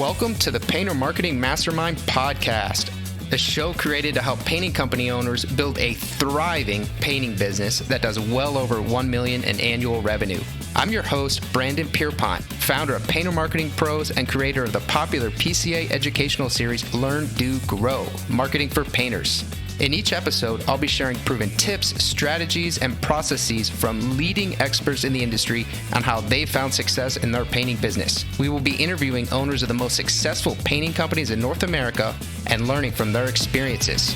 Welcome to the Painter Marketing Mastermind podcast, a show created to help painting company owners build a thriving painting business that does well over $1 million in annual revenue. I'm your host, Brandon Pierpont, founder of Painter Marketing Pros and creator of the popular PCA educational series, Learn, Do, Grow, Marketing for Painters. In each episode, I'll be sharing proven tips, strategies, and processes from leading experts in the industry on how they found success in their painting business. We will be interviewing owners of the most successful painting companies in North America and learning from their experiences.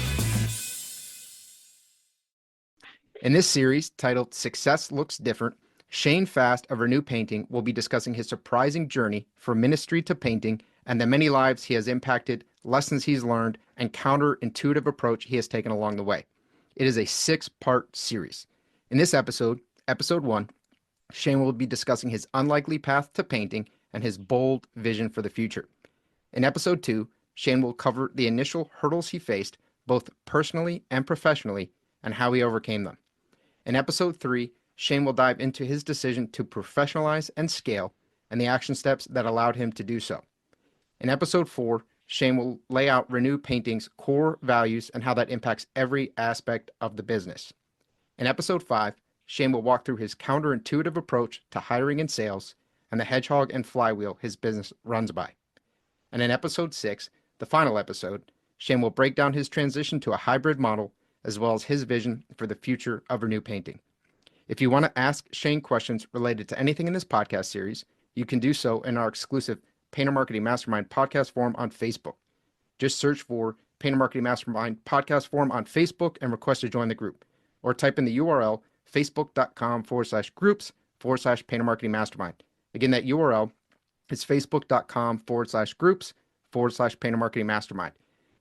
In this series, titled Success Looks Different, Shane Fast of Renew Painting will be discussing his surprising journey from ministry to painting and the many lives he has impacted, lessons he's learned, and counterintuitive approach he has taken along the way. It is a 6-part series. In this episode, episode 1, Shane will be discussing his unlikely path to painting and his bold vision for the future. In episode 2, Shane will cover the initial hurdles he faced, both personally and professionally, and how he overcame them. In episode 3, Shane will dive into his decision to professionalize and scale and the action steps that allowed him to do so. In episode 4, Shane will lay out Renew Painting's core values and how that impacts every aspect of the business. In episode 5, Shane will walk through his counterintuitive approach to hiring and sales and the hedgehog and flywheel his business runs by. And in episode 6, the final episode, Shane will break down his transition to a hybrid model as well as his vision for the future of Renew Painting. If you want to ask Shane questions related to anything in this podcast series, you can do so in our exclusive Painter Marketing Mastermind podcast forum on Facebook. Just search for Painter Marketing Mastermind podcast forum on Facebook and request to join the group. Or type in the URL facebook.com/groups/Painter Marketing Mastermind. Again, that URL is facebook.com/groups/Painter Marketing Mastermind.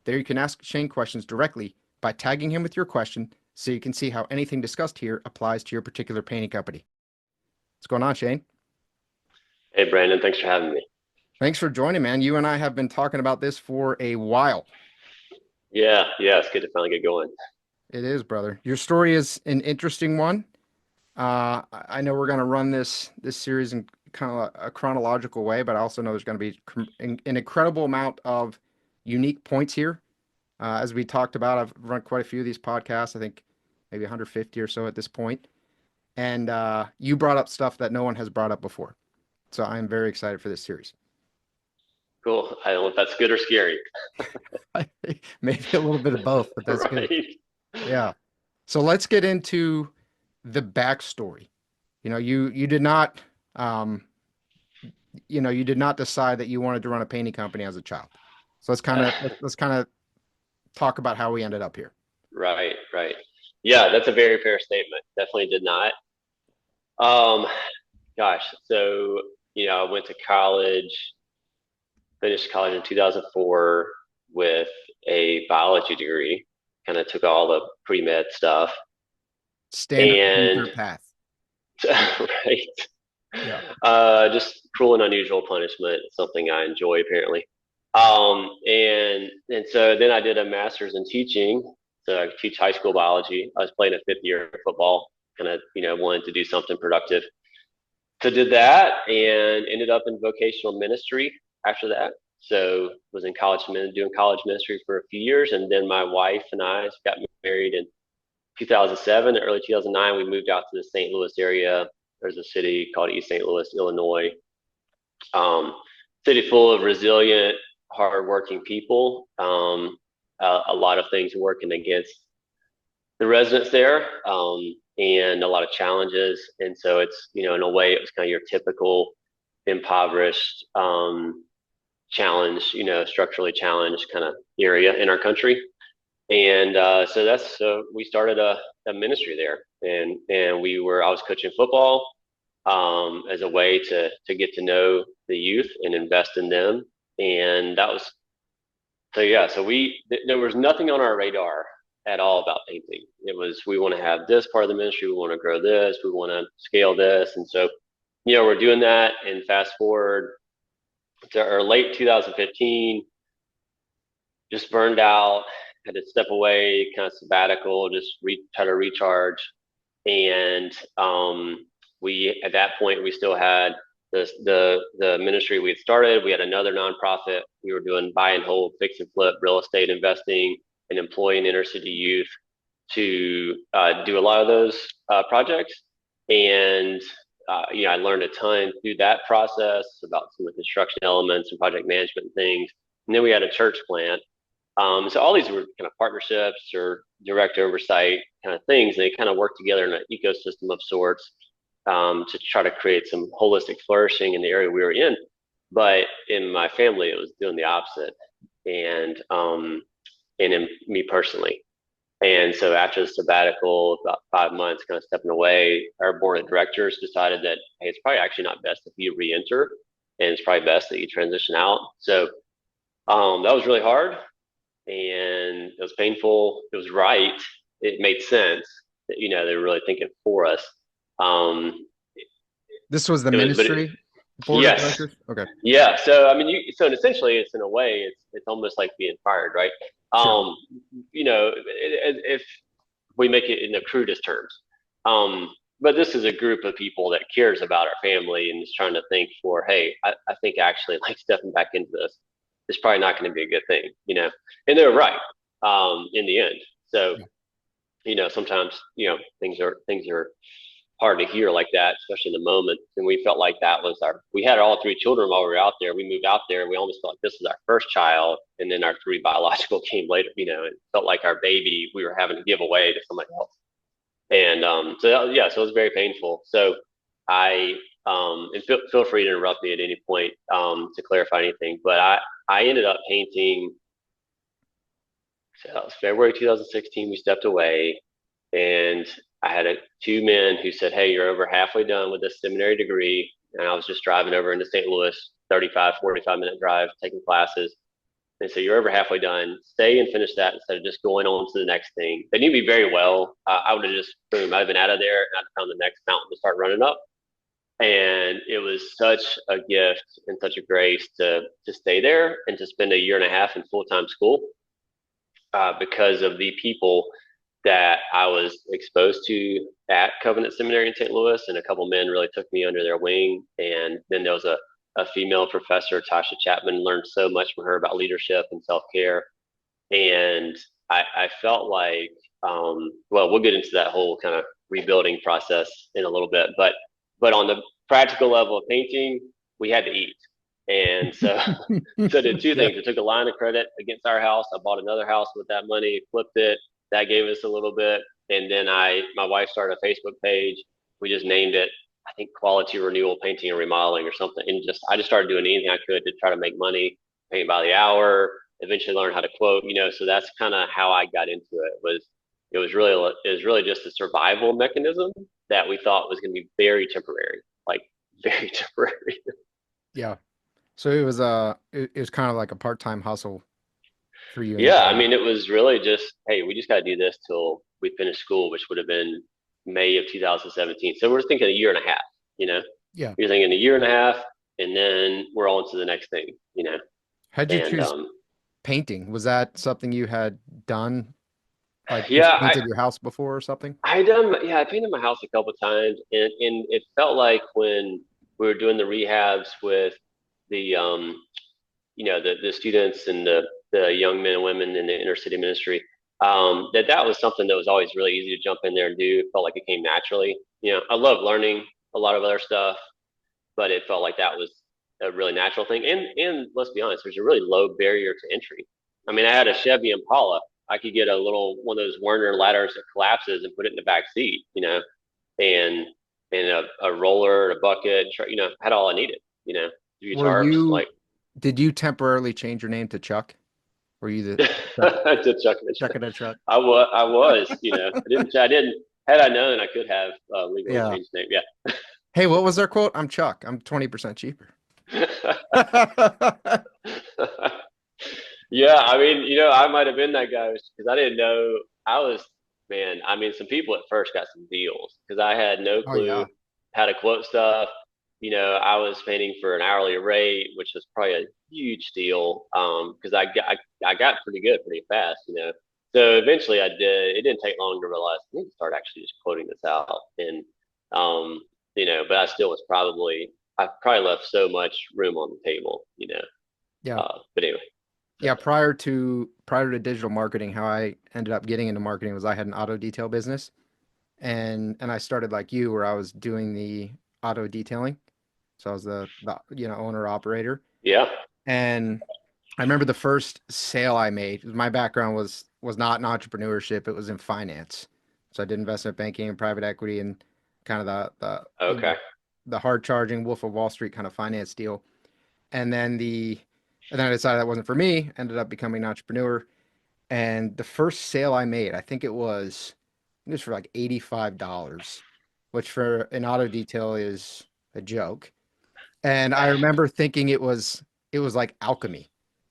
There you can ask Shane questions directly by tagging him with your question so you can see how anything discussed here applies to your particular painting company. What's going on, Shane? Hey, Brandon. Thanks for having me. Thanks for joining, man. You and I have been talking about this for a while. Yeah, it's good to finally get going. It is, brother. Your story is an interesting one. I know we're going to run this series in kind of a chronological way, but I also know there's going to be an incredible amount of unique points here. As we talked about, I've run quite a few of these podcasts, I think maybe 150 or so at this point. And you brought up stuff that no one has brought up before. So I'm very excited for this series. Cool. I don't know if that's good or scary. Maybe a little bit of both, but that's right. Good. Yeah. So let's get into the backstory. You did not, you did not decide that you wanted to run a painting company as a child. So let's kind of talk about how we ended up here. Right. Yeah, that's a very fair statement. Definitely did not. So, I went to college, finished college in 2004 with a biology degree, kind of took all the pre-med stuff. Standard path. Right. Yeah. Just cruel and unusual punishment, something I enjoy apparently. And so then I did a master's in teaching. So I teach high school biology. I was playing a 5th year football, kind of, wanted to do something productive. So did that and ended up in vocational ministry after that. So was in college, doing college ministry for a few years. And then my wife and I got married in 2007, early 2009, we moved out to the St. Louis area. There's a city called East St. Louis, Illinois. City full of resilient, hardworking people. A lot of things working against the residents there, and a lot of challenges. And so it's, in a way, it was kind of your typical impoverished, challenge, structurally challenged kind of area in our country. And so we started a ministry there, and I was coaching football as a way to get to know the youth and invest in them. And that was, there was nothing on our radar at all about painting. It was, we want to have this part of the ministry, we want to grow this, we want to scale this. And so, we're doing that, and fast forward to late 2015, just burned out, had to step away, kind of sabbatical, just try to recharge. And at that point, we still had The ministry we had started. We had another nonprofit. We were doing buy and hold, fix and flip, real estate investing, and employing inner city youth to do a lot of those projects. And I learned a ton through that process about some of the construction elements and project management and things. And then we had a church plant. So all these were kind of partnerships or direct oversight kind of things. They kind of work together in an ecosystem of sorts to try to create some holistic flourishing in the area we were in. But in my family, it was doing the opposite, and in me personally. And so after the sabbatical, about 5 months, kind of stepping away, our board of directors decided that, hey, it's probably actually not best if you re-enter, and it's probably best that you transition out. So that was really hard, and it was painful. It was right. It made sense that, they were really thinking for us. Um, This was the it was, but ministry board of yes, directors? Okay, yeah. So I mean, so essentially, it's in a way, it's almost like being fired, right? sure. Um, if we make it in the crudest terms. But this is a group of people that cares about our family and is trying to think for, hey, I think actually like stepping back into this is probably not going to be a good thing. And they're right in the end. So, sometimes, things are hard to hear like that, especially in the moment. And we felt like that was we had all three children while we were out there. We moved out there. We almost felt like this was our first child. And then our three biological came later, it felt like our baby we were having to give away to somebody else. And so it was very painful. So and feel free to interrupt me at any point to clarify anything. But I ended up painting. So that was February 2016. We stepped away, and I had two men who said, "Hey, you're over halfway done with this seminary degree." And I was just driving over into St. Louis, 45-45 minute drive, taking classes. They said, "You're over halfway done. Stay and finish that instead of just going on to the next thing." They knew me very well. I would have just, boom, I'd have been out of there and I'd found the next mountain to start running up. And it was such a gift and such a grace to stay there and to spend a year and a half in full-time school because of the people that I was exposed to at Covenant Seminary in St. Louis. And a couple men really took me under their wing. And then there was a female professor, Tasha Chapman, learned so much from her about leadership and self-care. And I felt like, well, we'll get into that whole kind of rebuilding process in a little bit, but on the practical level of painting, we had to eat. And so, so I did two Yeah. things. I took a line of credit against our house. I bought another house with that money, flipped it. That gave us a little bit. And then my wife started a Facebook page. We just named it, I think, Quality Renewal Painting and Remodeling or something. And I just started doing anything I could to try to make money, paint by the hour, eventually learn how to quote, so that's kind of how I got into it. It was really just a survival mechanism that we thought was going to be very temporary, like very temporary. Yeah. So it was kind of like a part-time hustle for you in the Yeah, I beginning. mean, it was really just, hey, we just got to do this till we finish school, which would have been May of 2017. So we're thinking a year and a half, you know, Yeah. you're thinking a year and a half, and then we're on to the next thing. How'd you And choose painting? Was that something you had done? Like you've yeah, painted your house before or something? I painted my house a couple of times, and it felt like when we were doing the rehabs with the the students and the young men and women in the inner city ministry, that was something that was always really easy to jump in there and do. It felt like it came naturally. I love learning a lot of other stuff, but it felt like that was a really natural thing. And let's be honest, there's a really low barrier to entry. I mean, I had a Chevy Impala. I could get a little one of those Werner ladders that collapses and put it in the back seat, and a roller, a bucket, had all I needed, a few Were tarps, like you, did you temporarily change your name to Chuck? Were you the Chuck, to Chuck and Chuck Chuck. and a Chuck? I didn't. Had I known, I could have legally Yeah. changed the name. Yeah. Hey, what was their quote? I'm Chuck. I'm 20% cheaper. Yeah, I mean, I might have been that guy because I didn't know I was, man. I mean, some people at first got some deals because I had no Oh clue yeah. how to quote stuff. I was painting for an hourly rate, which was probably a huge deal because I got pretty good pretty fast. So eventually I did. It didn't take long to realize I need to start actually just quoting this out, and but I still was probably I probably left so much room on the table, Yeah. but anyway, so Yeah, prior to digital marketing, how I ended up getting into marketing was I had an auto detail business, and I started like you where I was doing the auto detailing. So I was the owner operator. yeah, And I remember the first sale I made. My background was not in entrepreneurship, it was in finance. So I did investment banking and private equity and kind of okay, the hard charging Wolf of Wall Street kind of finance deal. And then I decided that wasn't for me, ended up becoming an entrepreneur. And the first sale I made, I think it was for like $85, which for an auto detail is a joke. And I remember thinking it was like alchemy,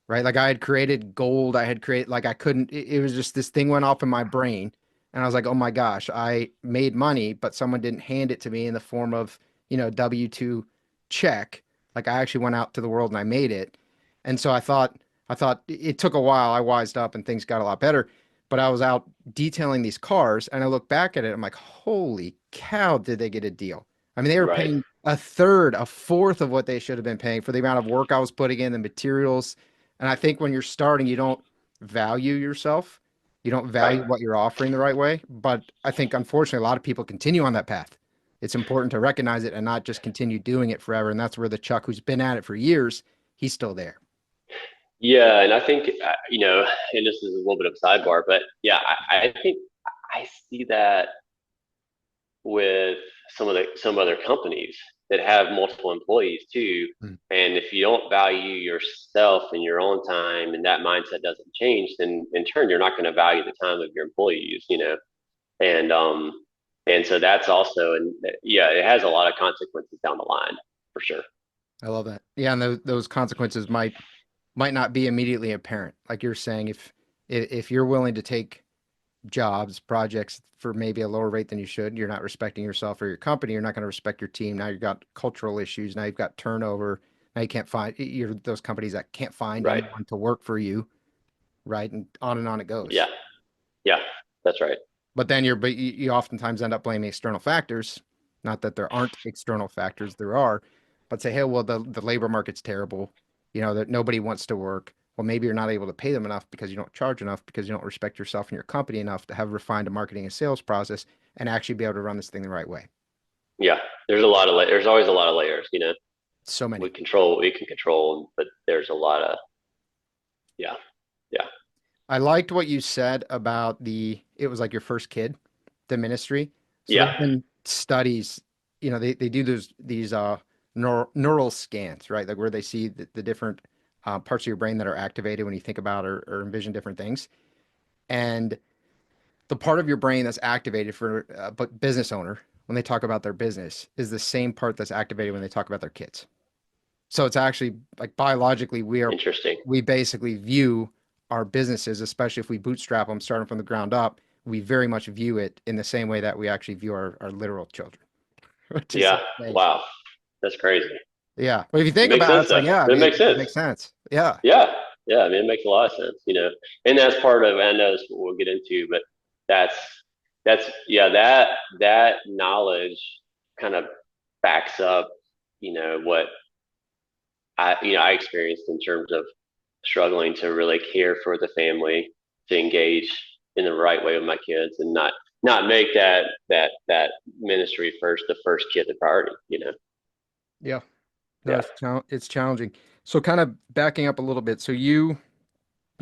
right? Like I had created gold, I had created like I couldn't it was just this thing went off in my brain and I was like, "Oh my gosh, I made money, but someone didn't hand it to me in the form of, W-2 check. Like I actually went out to the world and I made it." And so I thought it took a while. I wised up and things got a lot better, but I was out detailing these cars and I look back at it, I'm like, "Holy cow, did they get a deal?" I mean, they were right, paying a third, a fourth of what they should have been paying for the amount of work I was putting in, the materials. And I think when you're starting, you don't value yourself. You don't right. value what you're offering the right way. But I think, unfortunately, a lot of people continue on that path. It's important to recognize it and not just continue doing it forever. And that's where the Chuck who's been at it for years, he's still there. Yeah, and I think and this is a little bit of a sidebar, but yeah, I think I see that with some other companies that have multiple employees too. Mm. And if you don't value yourself and your own time, and that mindset doesn't change, then in turn you're not going to value the time of your employees. And and so that's also, and yeah, it has a lot of consequences down the line for sure. I love that. Yeah, and those consequences might not be immediately apparent. Like you're saying, if you're willing to take jobs, projects for maybe a lower rate than you should. You're not respecting yourself or your company. You're not going to respect your team. Now you've got cultural issues. Now you've got turnover. Now you can't find you're those companies that can't find Right. anyone to work for you, right? And on it Yeah. goes. Yeah. That's right. But you oftentimes end up blaming external factors. Not that there aren't external factors, there are, but say, hey, well, the labor market's terrible. That nobody wants to work. Well, maybe you're not able to pay them enough because you don't charge enough because you don't respect yourself and your company enough to have refined a marketing and sales process and actually be able to run this thing the right way. Yeah. There's always a lot of layers. So We many. control what we can control, but there's a lot of, yeah. Yeah. I liked what you said about it was like your first kid, the ministry. So Yeah. there's been studies, they do these neural scans, right? Like where they see the different parts of your brain that are activated when you think about or envision different things. And the part of your brain that's activated for but business owner when they talk about their business is the same part that's activated when they talk about their kids. So it's actually like biologically Interesting. we basically view our businesses, especially if we bootstrap them starting from the ground up, we very much view it in the same way that we actually view our literal children, which is Yeah. insane. Wow. That's crazy. Yeah. But if you It think makes about it, sense it's like, though. yeah, I It mean, makes it sense. makes sense. Yeah. Yeah. Yeah. I mean, it makes a lot of sense. And that's part of, I know that's what we'll get into, but that's, yeah, that knowledge kind of backs up, what I experienced in terms of struggling to really care for the family, to engage in the right way with my kids, and not make that ministry first, the first kid the priority. Yeah. No, Yeah. it's challenging. So kind of backing up a little bit. So you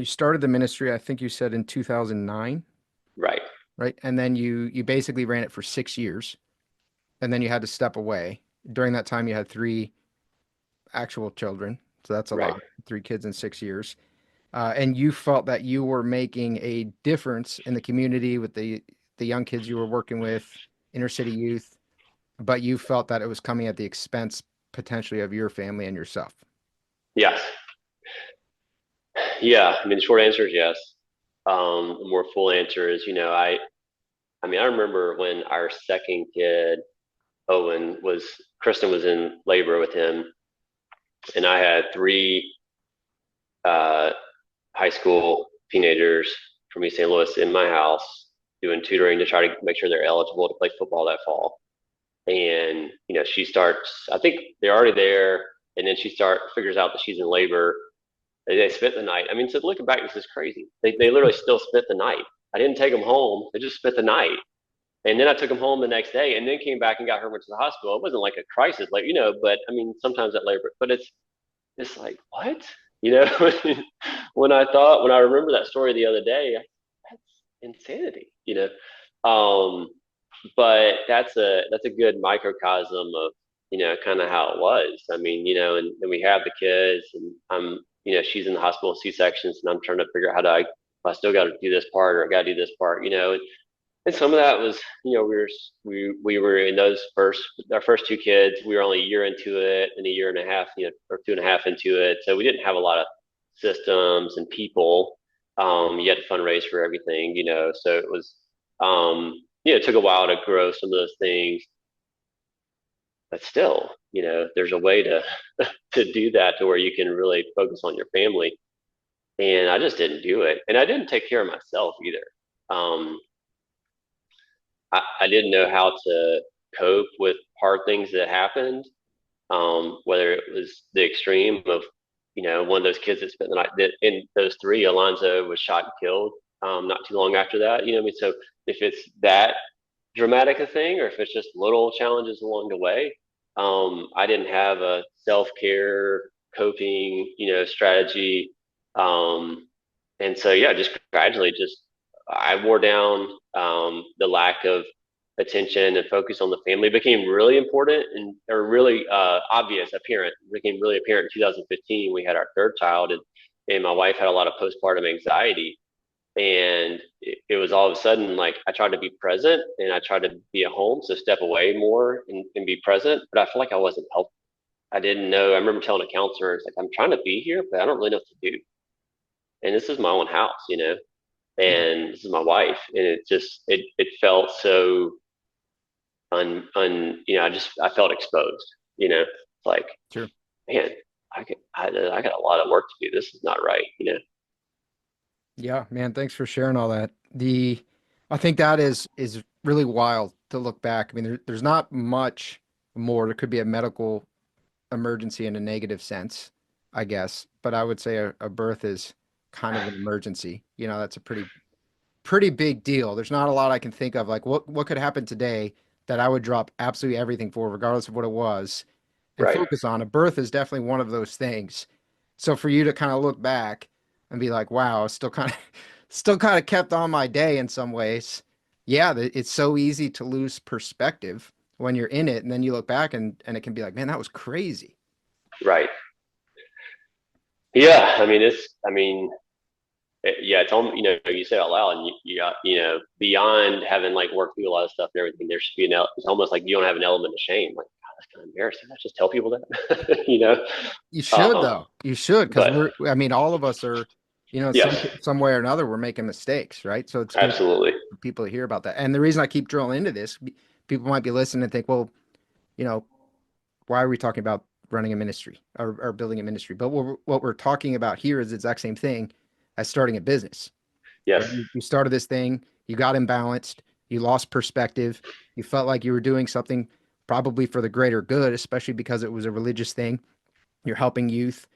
started the ministry, I think you said in 2009, Right. right? And then you basically ran it for 6 years, and then you had to step away. During that time, you had three actual children, so that's a Right. lot. Three kids in 6 years, and you felt that you were making a difference in the community with the young kids you were working with, inner city youth, but you felt that it was coming at the expense potentially of your family and yourself. Yes. Yeah. I mean, the short answer is yes. The more full answer is, I mean, I remember when our second kid, Owen, Kristen was in labor with him, and I had three uh, high school teenagers from East St. Louis in my house doing tutoring to try to make sure they're eligible to play football that fall. And she starts. I think they're already there, and then she figures out that she's in labor. They spent the night. I mean, so looking back, this is crazy. They literally still spent the night. I didn't take them home. They just spent the night. And then I took them home the next day and then came back and got her went to the hospital. It wasn't like a crisis, like, but I mean, sometimes that labor, but it's like, what? You know, when I remember that story the other day, that's insanity, but that's a good microcosm of, kind of how it was. I mean, and then we have the kids and she's in the hospital C-sections and I'm trying to figure out I still got to do this part or I got to do this part, and some of that was, we were in our first two kids. We were only a year into it, and a year and a half, or 2.5 into it. So we didn't have a lot of systems and people. You had to fundraise for everything, So it was, it took a while to grow some of those things, but still, there's a way to to do that to where you can really focus on your family. And I just didn't do it, and I didn't take care of myself either. Um, I didn't know how to cope with hard things that happened. Whether it was the extreme of, one of those kids that spent the night that in those three, Alonzo was shot and killed, not too long after that. I mean, so if it's that dramatic a thing, or if it's just little challenges along the way, I didn't have a self-care coping, strategy. And so, yeah, just gradually just I wore down. The lack of attention and focus on the family became really important or really obvious, apparent. It became really apparent in 2015. We had our third child, and my wife had a lot of postpartum anxiety. And it was all of a sudden like I tried to be present and I tried to be at home, so step away more and be present. But I feel like I wasn't helping. I didn't know. I remember telling a counselor, it's like, I'm trying to be here, but I don't really know what to do. And this is my own house, Yeah, and this is my wife, and it felt so I felt exposed, it's like, sure. man, I got a lot of work to do. This is not right. Yeah, man, thanks for sharing all that. I think that is really wild to look back. I mean, there's not much more. There could be a medical emergency in a negative sense, I guess, but I would say a birth is kind of an emergency. That's a pretty big deal. There's not a lot I can think of. Like what could happen today that I would drop absolutely everything for, regardless of what it was, and Right, focus on. A birth is definitely one of those things. So for you to kind of look back and be like, wow, still kind of kept on my day in some ways. Yeah, it's so easy to lose perspective when you're in it, and then you look back and it can be like, man, that was crazy. right. Yeah, I mean, yeah, it's almost, you say it out loud, and beyond having like worked through a lot of stuff and everything, there should be it's almost like you don't have an element of shame. Like, God, that's kind of embarrassing. I just tell people that, You should Um, though. You should, because but I mean, all of us are, yes, some way or another, we're making mistakes, right? So it's good absolutely. for people to hear about that. And the reason I keep drilling into this, people might be listening and think, well, you know, why are we talking about running a ministry or building a ministry? But what we're talking about here is the exact same thing as starting a business, Yes, right? You started this thing, you got imbalanced, you lost perspective, you felt like you were doing something probably for the greater good, especially because it was a religious thing. You're helping youth.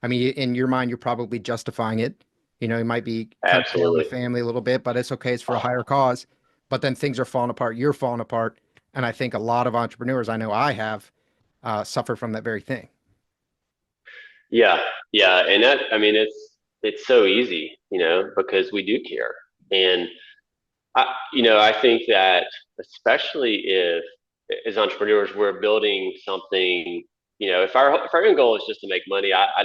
I mean, in your mind, you're probably justifying it. You might be cutting down the absolutely. family a little bit, but it's okay. It's for a higher cause. But then things are falling apart. You're falling apart. And I think a lot of entrepreneurs, I know I have, suffer from that very thing. Yeah, yeah, and that I mean it's so easy, because we do care, and I think that especially if as entrepreneurs we're building something, if our end goal is just to make money, I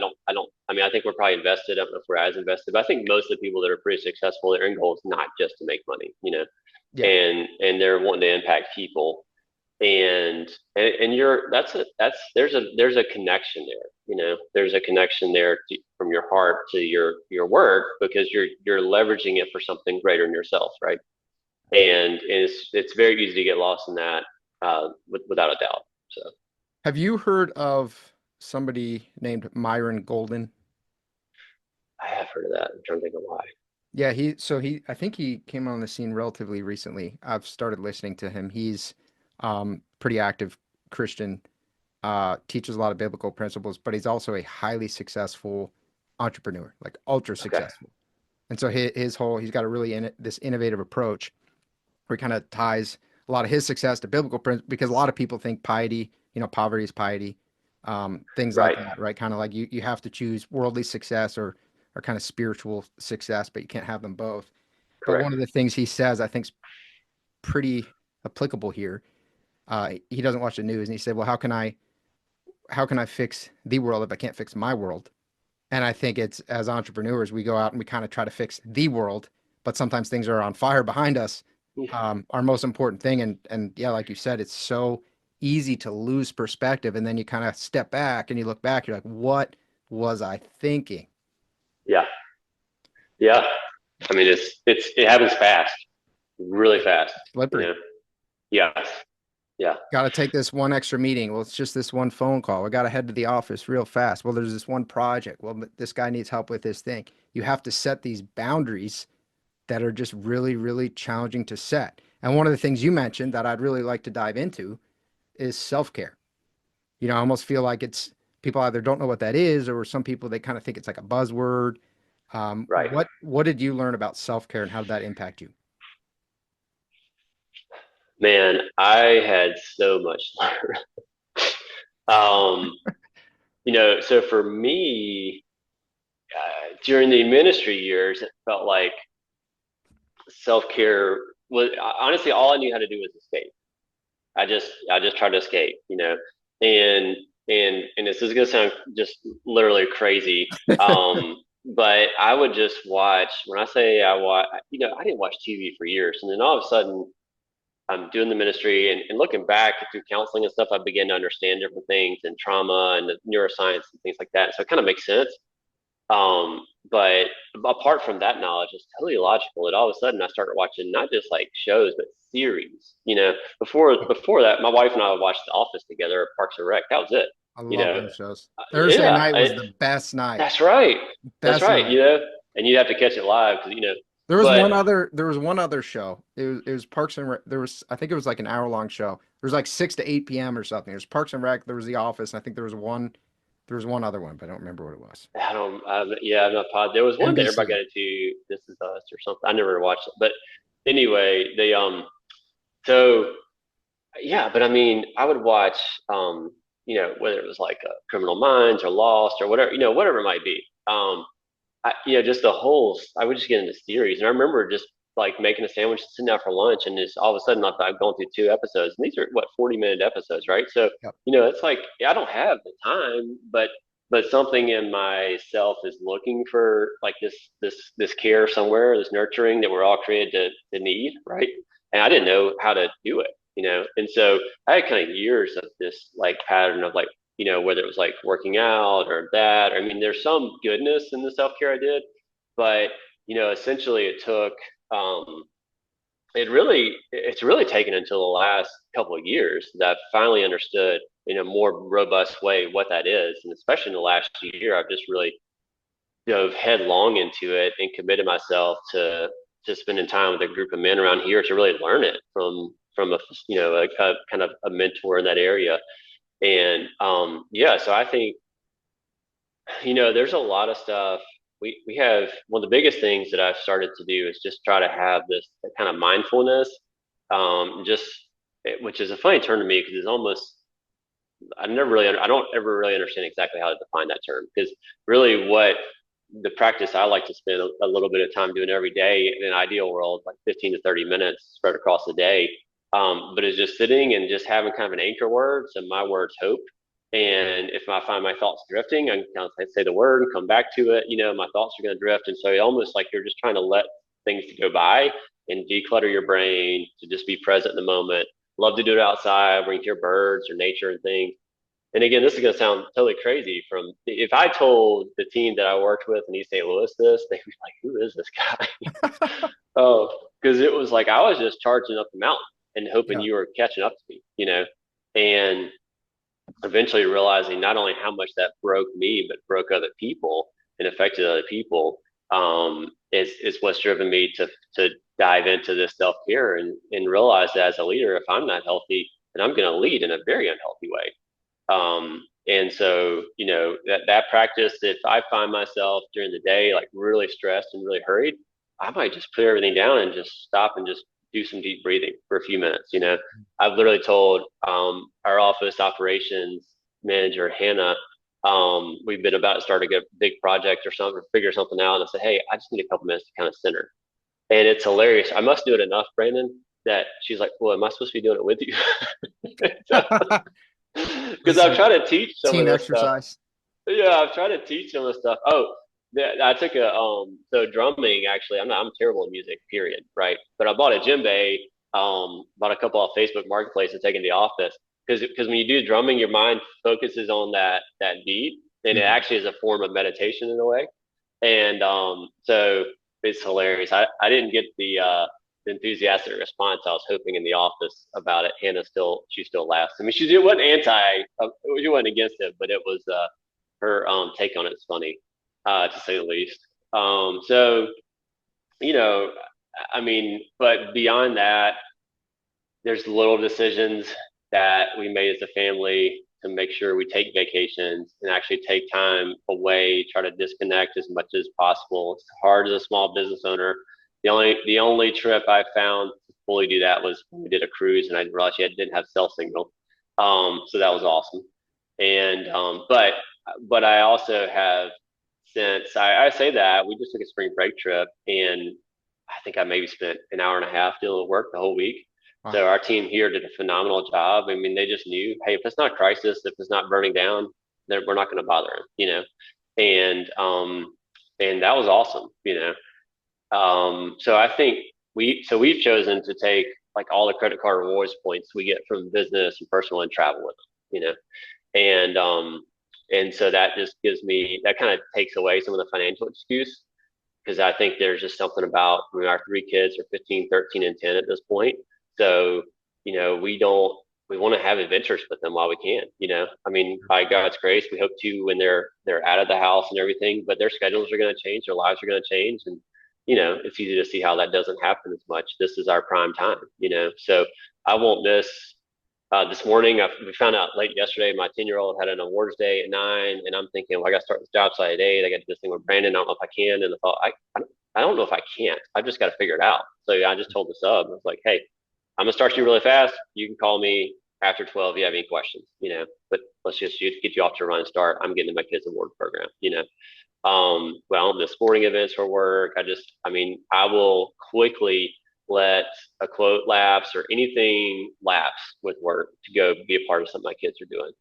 mean I think we're probably invested. I don't know if we're as invested, but I think most of the people that are pretty successful, their end goal is not just to make money, Yeah. and they're wanting to impact people. And you're there's a connection there, there's a connection there from your heart to your work, because you're leveraging it for something greater than yourself, right? And it's very easy to get lost in that, without a doubt. So Have you heard of somebody named Myron Golden? I have heard of that. I'm trying to think of why. Yeah, I think he came on the scene relatively recently. I've started listening to him. He's pretty active Christian, teaches a lot of biblical principles, but he's also a highly successful entrepreneur, like ultra Okay. successful. And so his whole, he's got a really this innovative approach where he kind of ties a lot of his success to biblical principles, because a lot of people think piety, poverty is piety, things like Right. that, right? Kind of like you have to choose worldly success or kind of spiritual success, but you can't have them both. But one Correct. of the things he says I think is pretty applicable here. He doesn't watch the news, and he said, "Well, how can I fix the world if I can't fix my world?" And I think it's, as entrepreneurs, we go out and we kind of try to fix the world, but sometimes things are on fire behind us. Our most important thing, and yeah, like you said, it's so easy to lose perspective, and then you kind of step back and you look back, you're like, what was I thinking? Yeah. Yeah. I mean, it happens fast, really fast, you Slippery. know? Yes. Yeah. Got to take this one extra meeting. Well, it's just this one phone call. We got to head to the office real fast. Well, there's this one project. Well, this guy needs help with this thing. You have to set these boundaries that are just really, really challenging to set. And one of the things you mentioned that I'd really like to dive into is self-care. I almost feel like it's, people either don't know what that is, or some people, they kind of think it's like a buzzword. Right. What did you learn about self-care, and how did that impact you? Man, I had so much. um, so for me, during the ministry years, it felt like self care was honestly all I knew how to do was escape. I just tried to escape, and and this is gonna sound just literally crazy. But I would just watch. When I say I watch, I didn't watch TV for years, and then all of a sudden I'm doing the ministry, and looking back through counseling and stuff, I began to understand different things and trauma and neuroscience and things like that. So it kind of makes sense. But apart from that knowledge, it's totally illogical. And all of a sudden, I started watching not just like shows, but series. Before that, my wife and I would watch The Office together, Parks and Rec. That was it. I You love know, those shows. Thursday yeah, night was the best night. that's right. That's Best right. night. And you'd have to catch it live because But There was one other show. It was Parks and Rec. I think it was like an hour long show. There was like 6 to 8 p.m. or something. There's Parks and Rec, there was The Office, and I think there was one other one, but I don't remember what it was. I don't. Yeah, I'm not positive. There was one that everybody NBC. got into. This Is Us or something. I never watched it, but anyway, they So yeah, but I mean, I would watch whether it was like Criminal Minds or Lost or whatever, whatever it might be. Just the whole. I would just get into series, and I remember just like making a sandwich, sitting down for lunch, and just all of a sudden I've gone through two episodes, and these are what 40-minute episodes, right? So Yep. it's like I don't have the time, but something in myself is looking for like this care somewhere, this nurturing that we're all created to need, right? And I didn't know how to do it, and so I had kind of years of this like pattern of like whether it was like working out or that. I mean, there's some goodness in the self care I did, but essentially it took um, it's really taken until the last couple of years that I've finally understood in a more robust way what that is, and especially in the last year, I've just really dove headlong into it and committed myself to spending time with a group of men around here to really learn it from a kind of a mentor in that area. And yeah, so I think there's a lot of stuff. We have one of the biggest things that I've started to do is just try to have this kind of mindfulness, just which is a funny term to me because it's almost I don't ever really understand exactly how to define that term because really what the practice I like to spend a little bit of time doing every day in an ideal world, like 15 to 30 minutes spread across the day, but it's just sitting and just having kind of an anchor word. So my word's hope. And if I find my thoughts drifting, I can kind of say the word and come back to it. My thoughts are going to drift. And so it almost like you're just trying to let things to go by and declutter your brain to just be present in the moment. Love to do it outside where you hear birds or nature and things. And again, this is going to sound totally crazy. From if I told the team that I worked with in East St. Louis this, they'd be like, "Who is this guy?" Oh, because it was like I was just charging up the mountain and hoping Yeah. you were catching up to me, and eventually realizing not only how much that broke me, but broke other people and affected other people, is what's driven me to dive into this self care and realize that as a leader, if I'm not healthy, and I'm going to lead in a very unhealthy way. And so, that practice, if I find myself during the day, like really stressed and really hurried, I might just put everything down and just stop and just do some deep breathing for a few minutes. I've literally told, our office operations manager, Hannah, we've been about to start a big project or something, or figure something out. And I said, hey, I just need a couple minutes to kind of center. And it's hilarious. I must do it enough, Brandon, that she's like, well, am I supposed to be doing it with you? Because This is I've a tried to teach some of team this stuff. exercise. Yeah, I've tried to teach some of the stuff. Oh, I took so drumming, actually, I'm terrible at music, period, right? But I bought a djembe, bought a couple of Facebook Marketplace to take in the office, because when you do drumming, your mind focuses on that beat, and it Mhm. actually is a form of meditation in a way. And so it's hilarious. I didn't get the enthusiastic response I was hoping in the office about it. She still laughs. I mean, she wasn't she wasn't against it, but it was her take on it is funny, to say the least. So you know, I mean, but beyond that, there's little decisions that we made as a family to make sure we take vacations and actually take time away, try to disconnect as much as possible. It's hard as a small business owner. The only trip I found to fully do that was when we did a cruise, and I realized you didn't have cell signal. So that was awesome. And but I also have, since I say that we just took a spring break trip, and I think I maybe spent an hour and a half dealing with work the whole week. Wow. So our team here did a phenomenal job. I mean, they just knew, hey, if it's not crisis, if it's not burning down, then we're not going to bother them. And that was awesome. So I think we've chosen to take like all the credit card rewards points we get from business and personal and travel with them. And so that just that kind of takes away some of the financial excuse, because I think there's just something about, I mean, our three kids are 15, 13, and 10 at this point. So, we want to have adventures with them while we can. I mean, by God's grace, we hope to when they're out of the house and everything, but their schedules are going to change, their lives are going to change. And, it's easy to see how that doesn't happen as much. This is our prime time. So I won't miss this morning. We found out late yesterday my 10-year-old had an awards day at 9, and I'm thinking, well, I got to start this job site at 8. I got to do this thing with Brandon. I don't know if I can. And I thought, I don't know if I can't. I've just got to figure it out. So yeah, I just told the sub, I was like, hey, I'm gonna start you really fast. You can call me after 12 if you have any questions. But let's just get you off to a run start. I'm getting to my kids' award program. Well, the sporting events for work, I mean, I will quickly let a quote lapse or anything lapse with work to go be a part of something my kids are doing.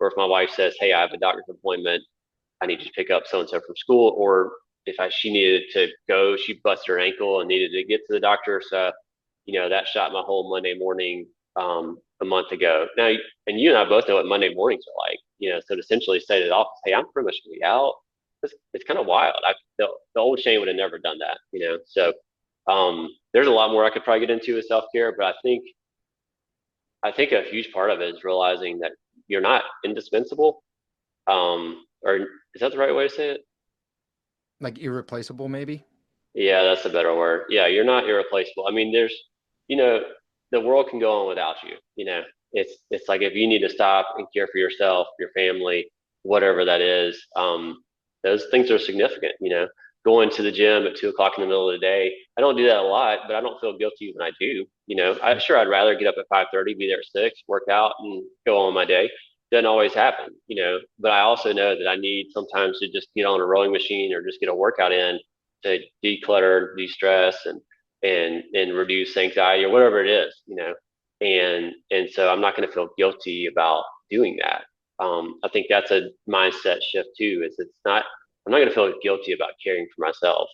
Or if my wife says, hey, I have a doctor's appointment, I need to pick up so and so from school, or if she needed to go, she busted her ankle and needed to get to the doctor. So, that shot my whole Monday morning a month ago. Now, and you and I both know what Monday mornings are like. So to essentially say to the office, hey, I'm pretty much gonna be out. It's kind of wild. The old Shane would have never done that. So there's a lot more I could probably get into with self care, but I think a huge part of it is realizing that you're not indispensable. Or is that the right way to say it? Like irreplaceable, maybe. Yeah, that's a better word. Yeah, you're not irreplaceable. I mean, you know, the world can go on without you. It's like if you need to stop and care for yourself, your family, whatever that is, those things are significant. Going to the gym at 2 o'clock in the middle of the day. I don't do that a lot, but I don't feel guilty when I do. I'd rather get up at 5:30, be there at 6, work out, and go on my day. Doesn't always happen. But I also know that I need sometimes to just get on a rowing machine or just get a workout in to declutter, de-stress, and reduce anxiety or whatever it is. And so I'm not going to feel guilty about doing that. I think that's a mindset shift too. Is I'm not going to feel guilty about caring for myself.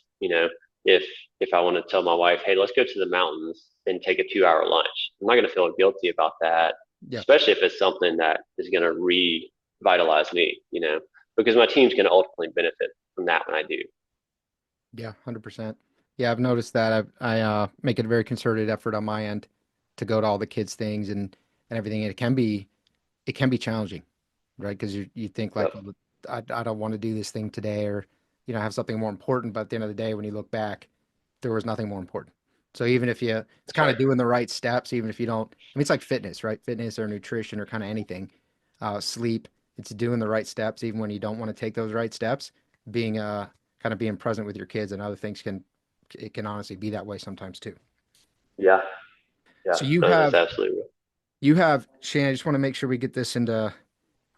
If I want to tell my wife, hey, let's go to the mountains and take a 2-hour lunch, I'm not going to feel guilty about that, Yeah. especially if it's something that is going to revitalize me. Because my team's going to ultimately benefit from that when I do. Yeah. 100%. Yeah. I've noticed that I make it a very concerted effort on my end to go to all the kids' things and everything. And it can be challenging, right? Because you think like, Yep. well, I don't want to do this thing today, or have something more important. But at the end of the day, when you look back, there was nothing more important. So even if you, it's That's kind right. of doing the right steps, even if you don't, I mean, it's like fitness, right? Fitness or nutrition or kind of anything, sleep, it's doing the right steps, even when you don't want to take those right steps, being, kind of being present with your kids and other things it can honestly be that way sometimes too. Yeah. Yeah. So No, that's absolutely right. Shane, I just want to make sure we get this into,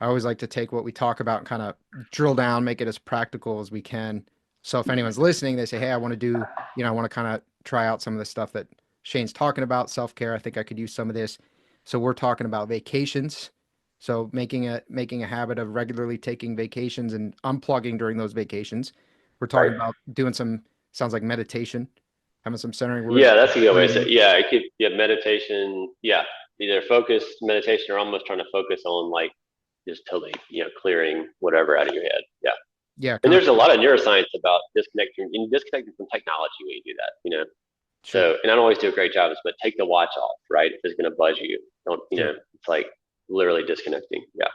I always like to take what we talk about and kind of drill down, make it as practical as we can. So if anyone's listening, they say, "Hey, I want to do, I want to kind of try out some of the stuff that Shane's talking about, self-care. I think I could use some of this." So we're talking about vacations. So making a habit of regularly taking vacations and unplugging during those vacations. We're Right. talking about doing some, sounds like meditation, having some centering words, Yeah, that's a good way to say breathing. it. Yeah, it could, yeah, meditation. Yeah. Either focused meditation or almost trying to focus on like just totally, clearing whatever out of your head. Yeah. Yeah, And kind of, there's a lot of neuroscience about disconnecting from technology when you do that. sure, So, and I don't always do a great job of this, but take the watch off, right? If it's going to buzz you, don't, sure. it's like literally disconnecting. Yeah.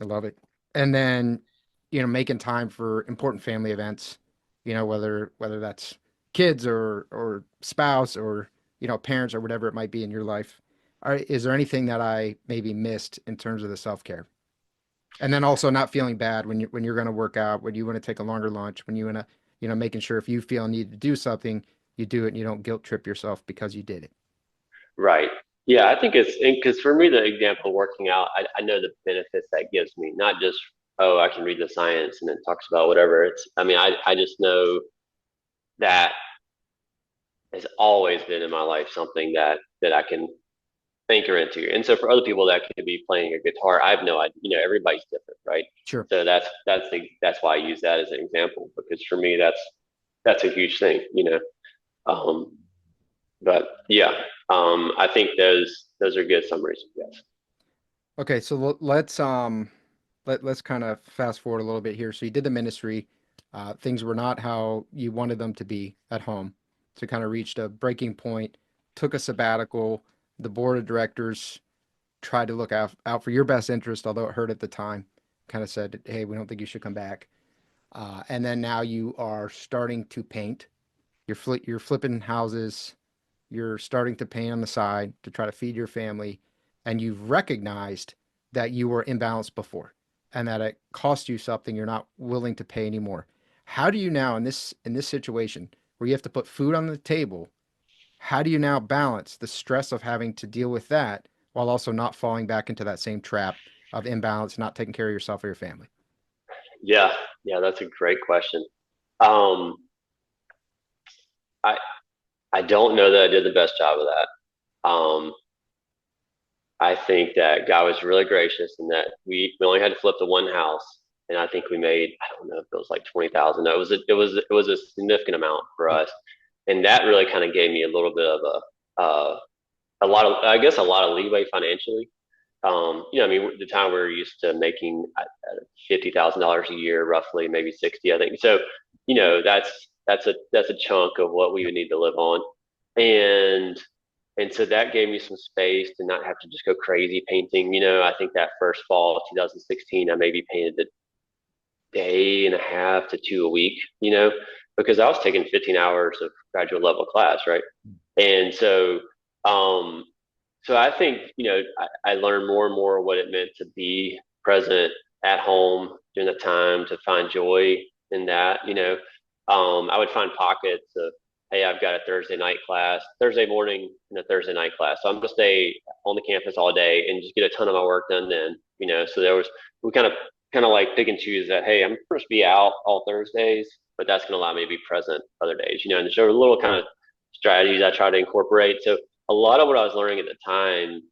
I love it. And then, making time for important family events, whether that's kids or spouse or, parents or whatever it might be in your life. Is there anything that I maybe missed in terms of the self-care? And then also not feeling bad when you're going to work out, when you want to take a longer lunch, when you want to, making sure if you feel need to do something, you do it and you don't guilt trip yourself because you did it. Right. Yeah. I think it's because for me, the example of working out, I know the benefits that gives me, not just, oh, I can read the science and it talks about whatever. I mean, I just know that has always been in my life something that I can anchor into. And so for other people that could be playing a guitar, I have no idea, everybody's different, right? Sure. So that's why I use that as an example because for me that's a huge thing. Um, but yeah, I think those are good summaries. Yes. Okay, so let's kind of fast forward a little bit here. So you did the ministry. Things were not how you wanted them to be at home. So kind of reached a breaking point, took a sabbatical. The board of directors tried to look out for your best interest, although it hurt at the time. Kind of said, "Hey, we don't think you should come back." And then now you are starting to paint. You're flipping houses. You're starting to pay on the side to try to feed your family, and you've recognized that you were imbalanced before and that it cost you something you're not willing to pay anymore. How do you now in this situation where you have to put food on the table, how do you now balance the stress of having to deal with that while also not falling back into that same trap of imbalance, not taking care of yourself or your family? Yeah. Yeah. That's a great question. Um, I I don't know that I did the best job of that. I think that God was really gracious in that we only had to flip the one house, and I think we made, I don't know if it was like 20,000. No, it was a significant amount for Yeah. us, and that really kind of gave me a little bit of a lot of, I guess, a lot of leeway financially. I mean, the time we were used to making $50,000 a year, roughly, maybe 60, I think. So, that's a chunk of what we would need to live on, and so that gave me some space to not have to just go crazy painting. I think that first fall of 2016, I maybe painted a day and a half to two a week. Because I was taking 15 hours of graduate level class, right? And um, so I think, I learned more and more what it meant to be present at home during the time, to find joy in that. I would find pockets of, hey, I've got a Thursday night class, Thursday morning and a Thursday night class. So I'm gonna stay on the campus all day and just get a ton of my work done then. So we kind of like pick and choose that, hey, I'm supposed to be out all Thursdays, but that's gonna allow me to be present other days. And there were little kind of strategies I try to incorporate. So a lot of what I was learning at the time,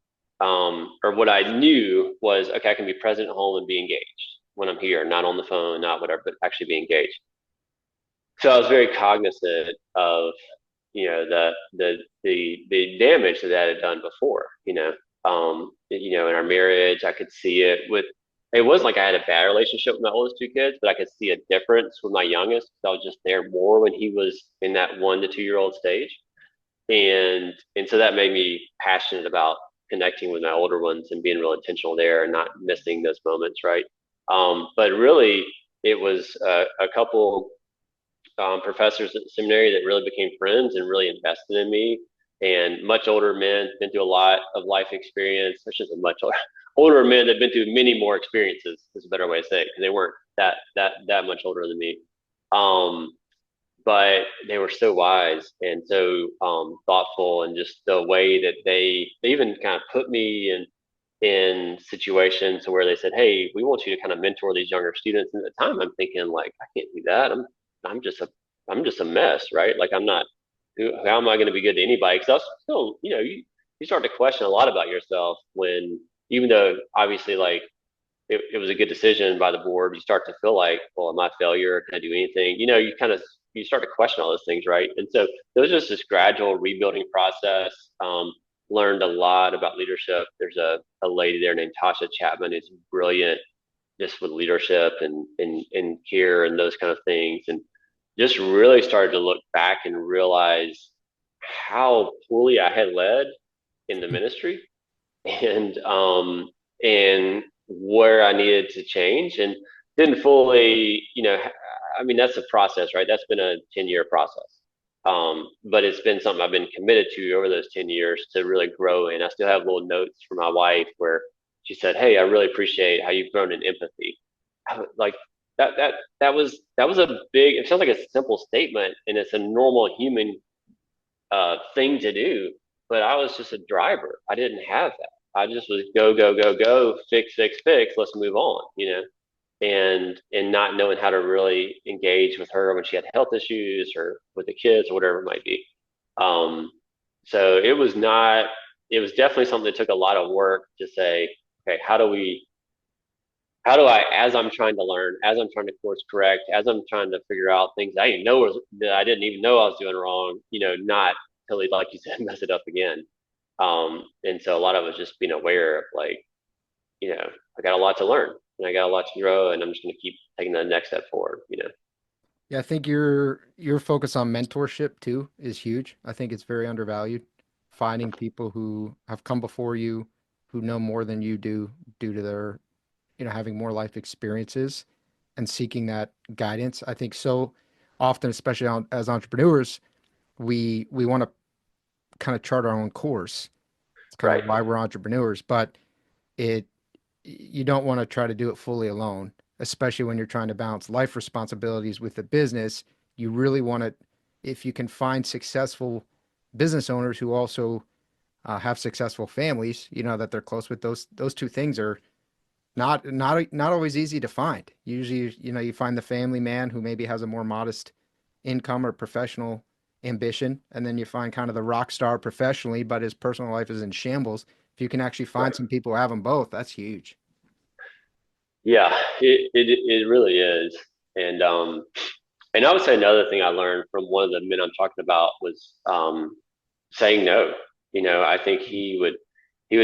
or what I knew was, okay, I can be present at home and be engaged when I'm here, not on the phone, not whatever, but actually be engaged. So I was very cognizant of, the damage that had done before. In our marriage, I could see it with. It wasn't like I had a bad relationship with my oldest two kids, but I could see a difference with my youngest. I was just there more when he was in that 1 to 2 year old stage, and so that made me passionate about connecting with my older ones and being real intentional there and not missing those moments, right? But really, it was a couple professors at the seminary that really became friends and really invested in me, and much older men, been through a lot of life experience. I shouldn't say much older men that have been through many more experiences is a better way to say it, because they weren't that much older than me. Um, but they were so wise and so thoughtful, and just the way that they even kind of put me in situations where they said, "Hey, we want you to kind of mentor these younger students." And at the time, I'm thinking like, I can't do that. I'm just a I'm just a mess, right? Like I'm not. How am I going to be good to anybody? Because I was still, you start to question a lot about yourself when, even though obviously like it was a good decision by the board, you start to feel like, well, am I a failure? Can I do anything? You start to question all those things, right? And so there was just this gradual rebuilding process. Learned a lot about leadership. There's a lady there named Tasha Chapman who's brilliant just with leadership and care and those kind of things. And just really started to look back and realize how poorly I had led in the ministry, and where I needed to change, and didn't fully, I mean, that's a process, right? That's been a 10-year process. But it's been something I've been committed to over those 10 years to really grow in. I still have little notes from my wife where she said, "Hey, I really appreciate how you've grown in empathy." Like that was a big, it sounds like a simple statement and it's a normal human thing to do, but I was just a driver. I didn't have that. I just was go, go, go, go, fix, fix, fix, let's move on, and not knowing how to really engage with her when she had health issues or with the kids or whatever it might be. Um, so it was definitely something that took a lot of work to say, okay, how do I, as I'm trying to learn, as I'm trying to course correct, as I'm trying to figure out things that I didn't even know I was doing wrong, not totally, like you said, mess it up again. And so a lot of it was just being aware of like, I got a lot to learn and I got a lot to grow, and I'm just going to keep taking the next step forward. Yeah, I think your focus on mentorship too is huge. I think it's very undervalued. Finding people who have come before you, who know more than you do due to their, having more life experiences and seeking that guidance. I think so often, especially as entrepreneurs, we want to kind of chart our own course. It's kind Right, of why we're entrepreneurs, but it you don't want to try to do it fully alone, especially when you're trying to balance life responsibilities with the business. You really want to, if you can find successful business owners who also have successful families, that they're close with. Those two things are not always easy to find. Usually, you find the family man who maybe has a more modest income or professional ambition, and then you find kind of the rock star professionally, but his personal life is in shambles. If you can actually find right. some people who have them both, that's huge. Yeah, it really is. And and I would say another thing I learned from one of the men I'm talking about was saying no. I think he would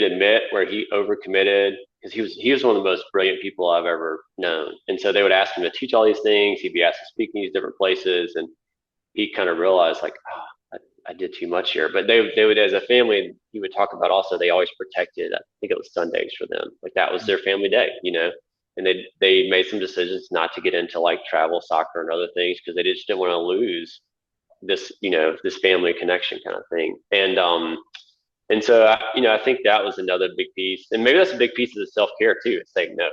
admit where he overcommitted, because he was one of the most brilliant people I've ever known. And so they would ask him to teach all these things. He'd be asked to speak in these different places, and he kind of realized like, oh, I did too much here. But they would, as a family, he would talk about also they always protected. I think it was Sundays for them. Like that was their family day. And they made some decisions not to get into like travel, soccer, and other things because they just didn't want to lose this family connection kind of thing. And so I think that was another big piece, and maybe that's a big piece of the self care too. Is saying no.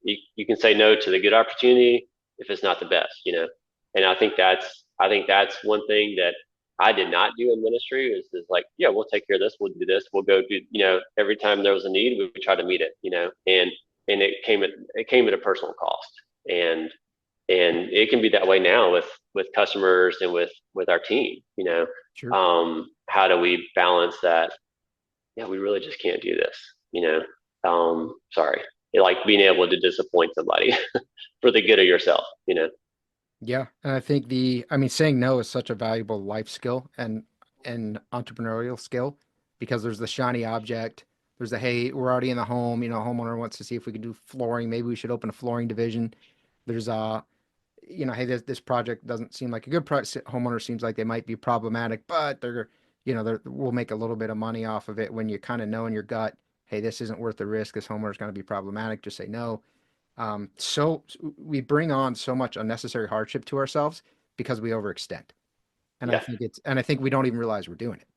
You can say no to the good opportunity if it's not the best. And I think that's one thing that I did not do in ministry is like, yeah, we'll take care of this, we'll do this, we'll go do, every time there was a need, we would try to meet it. And it came at a personal cost, and it can be that way now with customers and with our team. Sure. How do we balance that? Yeah, we really just can't do this. Sorry, like being able to disappoint somebody for the good of yourself. Yeah, and I think I mean, saying no is such a valuable life skill and entrepreneurial skill because there's the shiny object. There's the, hey, we're already in the home. Homeowner wants to see if we can do flooring. Maybe we should open a flooring division. There's hey, this project doesn't seem like a good price. Homeowner seems like they might be problematic, but we'll make a little bit of money off of it. When you kind of know in your gut, hey, this isn't worth the risk. This homeowner's going to be problematic. Just say no. So we bring on so much unnecessary hardship to ourselves because we overextend. And Yeah. I think we don't even realize we're doing it,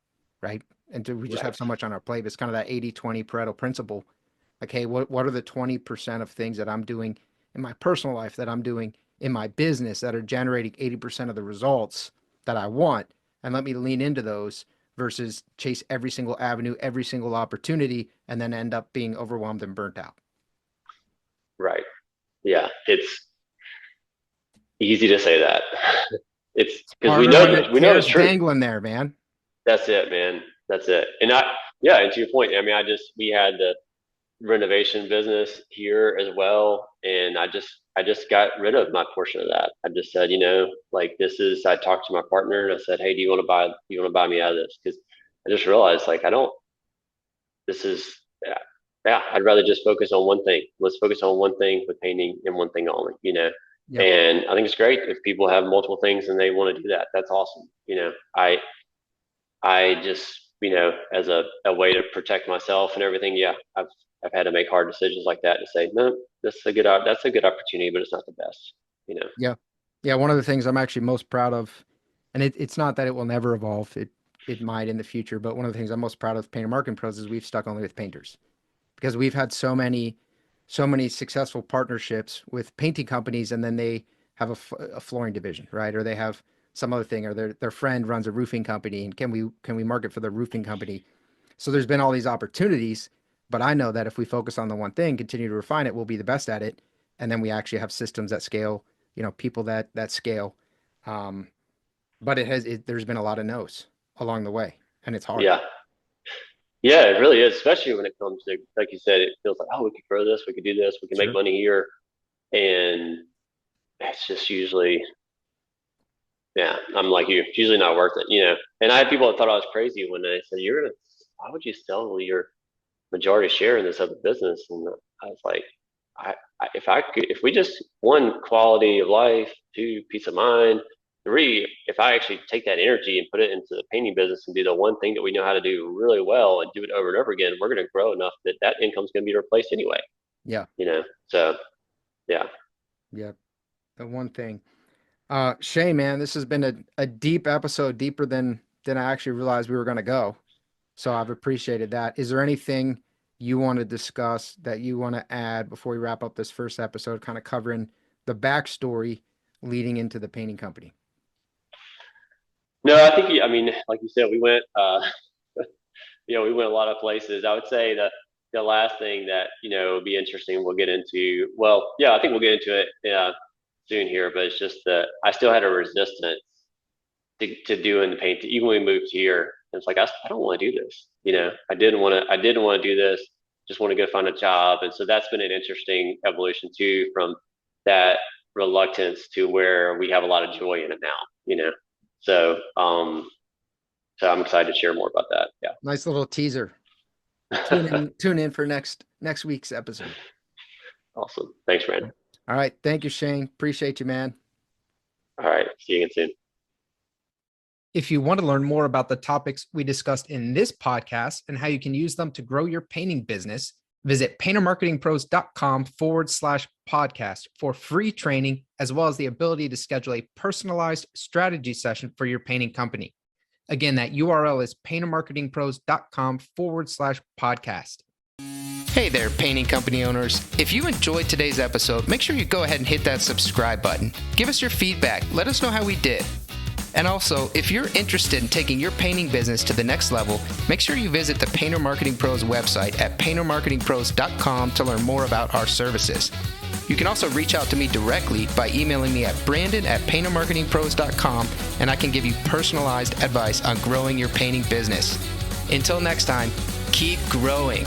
right? And we just Right. have so much on our plate. It's kind of that 80-20 Pareto principle. Like, hey, what are the 20% of things that I'm doing in my personal life, that I'm doing in my business, that are generating 80% of the results that I want? And let me lean into those versus chase every single avenue, every single opportunity, and then end up being overwhelmed and burnt out. Right. Yeah. It's easy to say that. It's because we Harder know when that the we know it's carrot's true. dangling there, man. That's it, man. That's it. Yeah, and to your point, I mean, we had the renovation business here as well, and I just got rid of my portion of that. I just said, like I talked to my partner and I said, hey, do you want to buy me out of this? Because I just realized, like, I don't. This is yeah, yeah. I'd rather just focus on one thing. Let's focus on one thing with painting and one thing only. Yep. And I think it's great if people have multiple things and they want to do that. That's awesome. I just, as a way to protect myself and everything, yeah, I've had to make hard decisions like that to say, no, that's a good opportunity, but it's not the best. Yeah. Yeah. One of the things I'm actually most proud of, and it's not that it will never evolve. It might in the future, but one of the things I'm most proud of Painter Marketing Pros is we've stuck only with painters, because we've had so many successful partnerships with painting companies, and then they have a flooring division, right? Or they have some other thing, or their friend runs a roofing company, and can we market for the roofing company? So there's been all these opportunities, but I know that if we focus on the one thing, continue to refine it, we'll be the best at it. And then we actually have systems that scale, people that scale. Um, but there's been a lot of no's along the way, and it's hard. Yeah. Yeah, it really is, especially when it comes to, like you said, it feels like, oh, we could grow this, we could do this, we can make Sure. money here. And it's just usually, yeah, I'm like you, it's usually not worth it. And I had people that thought I was crazy when they said, why would you sell your majority share in this other business? And I was like, if we just, one, quality of life, two, peace of mind, three, if I actually take that energy and put it into the painting business and do the one thing that we know how to do really well and do it over and over again, we're going to grow enough that income is going to be replaced anyway. Yeah. So yeah. Yeah. The one thing. Shay, man, this has been a deep episode, deeper than I actually realized we were going to go. So I've appreciated that. Is there anything you want to discuss that you want to add before we wrap up this first episode, kind of covering the backstory leading into the painting company? No, I think, I mean, like you said, we went, we went a lot of places. I would say that the last thing that, would be interesting, we'll get into, well, yeah, I think we'll get into it soon here, but it's just that I still had a resistance to doing the paint, even when we moved here. It's like, I don't want to do this. I didn't want to do this. Just want to go find a job. And so that's been an interesting evolution too, from that reluctance to where we have a lot of joy in it now. So, I'm excited to share more about that. Yeah. Nice little teaser. Tune in for next week's episode. Awesome. Thanks, man. All right. Thank you, Shane. Appreciate you, man. All right. See you again soon. If you want to learn more about the topics we discussed in this podcast and how you can use them to grow your painting business, visit paintermarketingpros.com/podcast for free training, as well as the ability to schedule a personalized strategy session for your painting company. Again, that URL is paintermarketingpros.com/podcast. Hey there, painting company owners. If you enjoyed today's episode, make sure you go ahead and hit that subscribe button. Give us your feedback. Let us know how we did. And also, if you're interested in taking your painting business to the next level, make sure you visit the Painter Marketing Pros website at paintermarketingpros.com to learn more about our services. You can also reach out to me directly by emailing me at brandon@paintermarketingpros.com, and I can give you personalized advice on growing your painting business. Until next time, keep growing.